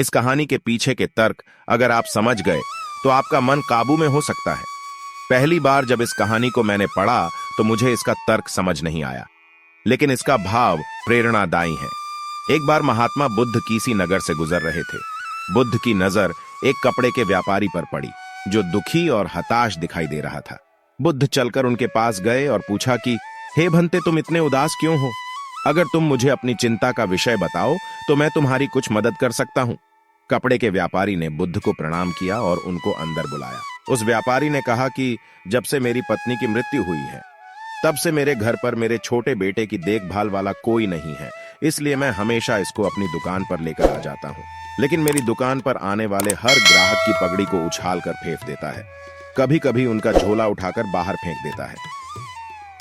इस कहानी के पीछे के तर्क अगर आप समझ गए तो आपका मन काबू में हो सकता है। पहली बार जब इस कहानी को मैंने पढ़ा तो मुझे इसका तर्क समझ नहीं आया, लेकिन इसका भाव प्रेरणादायी है। एक बार महात्मा बुद्ध किसी नगर से गुजर रहे थे। बुद्ध की नजर एक कपड़े के व्यापारी पर पड़ी जो दुखी और हताश दिखाई दे रहा था। बुद्ध चलकर उनके पास गए और पूछा कि हे भंते, तुम इतने उदास क्यों हो? अगर तुम मुझे अपनी चिंता का विषय बताओ तो मैं तुम्हारी कुछ मदद कर सकता हूं। कपड़े के व्यापारी ने बुद्ध को प्रणाम किया और उनको अंदर बुलाया। उस व्यापारी ने कहा कि जब से मेरी पत्नी की मृत्यु हुई है तब से मेरे घर पर मेरे छोटे बेटे की देखभाल वाला कोई नहीं है, इसलिए मैं हमेशा इसको अपनी दुकान पर लेकर आ जाता हूँ। लेकिन मेरी दुकान पर आने वाले हर ग्राहक की पगड़ी को उछाल कर फेंक देता है, कभी कभी उनका झोला उठाकर बाहर फेंक देता है।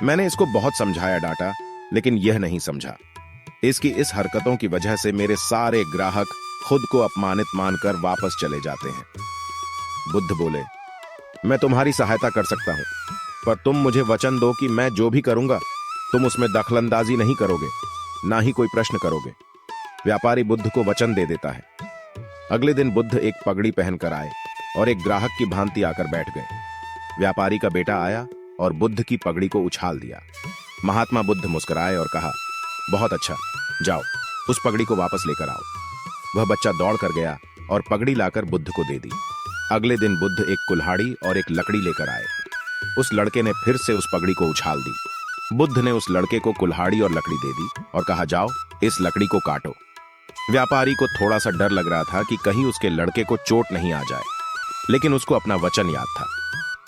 मैंने इसको बहुत समझाया, डांटा, लेकिन यह नहीं समझा। इसकी इस हरकतों की वजह से मेरे सारे ग्राहक खुद को अपमानित मानकर वापस चले जाते हैं। बुद्ध बोले, मैं तुम्हारी सहायता कर सकता हूं, पर तुम मुझे वचन दो कि मैं जो भी करूंगा तुम उसमें दखलंदाजी नहीं करोगे, ना ही कोई प्रश्न करोगे। व्यापारी बुद्ध को वचन दे देता है। अगले दिन बुद्ध एक पगड़ी पहनकर आए और एक ग्राहक की भांति आकर बैठ गए। व्यापारी का बेटा आया और बुद्ध की पगड़ी को उछाल दिया। महात्मा बुद्ध मुस्कुराए और कहा, बहुत अच्छा, जाओ उस पगड़ी को वापस लेकर आओ। वह बच्चा दौड़ कर गया और पगड़ी लाकर बुद्ध को दे दी। अगले दिन बुद्ध एक कुल्हाड़ी और एक लकड़ी लेकर आए। उस लड़के ने फिर से उस पगड़ी को उछाल दी। बुद्ध ने उस लड़के को कुल्हाड़ी और लकड़ी दे दी और कहा, जाओ इस लकड़ी को काटो। व्यापारी को थोड़ा सा डर लग रहा था कि कहीं उसके लड़के को चोट नहीं आ जाए, लेकिन उसको अपना वचन याद था।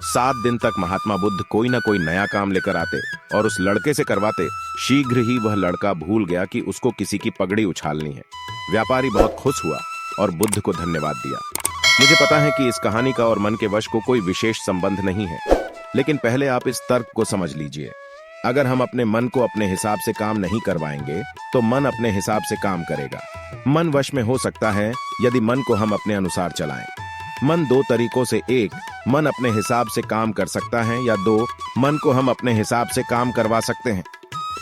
7 दिन तक महात्मा बुद्ध कोई ना कोई नया काम लेकर आते और उस लड़के से करवाते। शीघ्र ही वह लड़का भूल गया कि उसको किसी की पगड़ी उछालनी है। व्यापारी बहुत खुश हुआ और बुद्ध को धन्यवाद दिया। मुझे पता है कि इस कहानी का और मन के वश को कोई विशेष संबंध नहीं है, लेकिन पहले आप इस तर्क को समझ लीजिए। अगर हम अपने मन को अपने हिसाब से काम नहीं करवाएंगे तो मन अपने हिसाब से काम करेगा। मन वश में हो सकता है यदि मन को हम अपने अनुसार चलाएं। मन 2 तरीकों से, 1 मन अपने हिसाब से काम कर सकता है, या 2 मन को हम अपने हिसाब से काम करवा सकते हैं।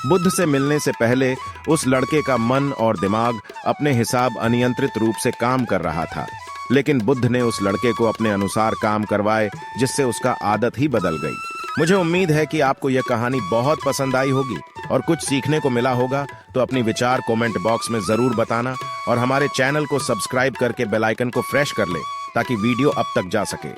बुद्ध से मिलने से पहले उस लड़के का मन और दिमाग अपने हिसाब अनियंत्रित रूप से काम कर रहा था, लेकिन बुद्ध ने उस लड़के को अपने अनुसार काम करवाए, जिससे उसका आदत ही बदल गई। मुझे उम्मीद है कि आपको यह कहानी बहुत पसंद आई होगी और कुछ सीखने को मिला होगा। तो अपनी विचार कमेंट बॉक्स में जरूर बताना और हमारे चैनल को सब्सक्राइब करके बेल आइकन को फ्रेश कर ले ताकि वीडियो अब तक जा सके।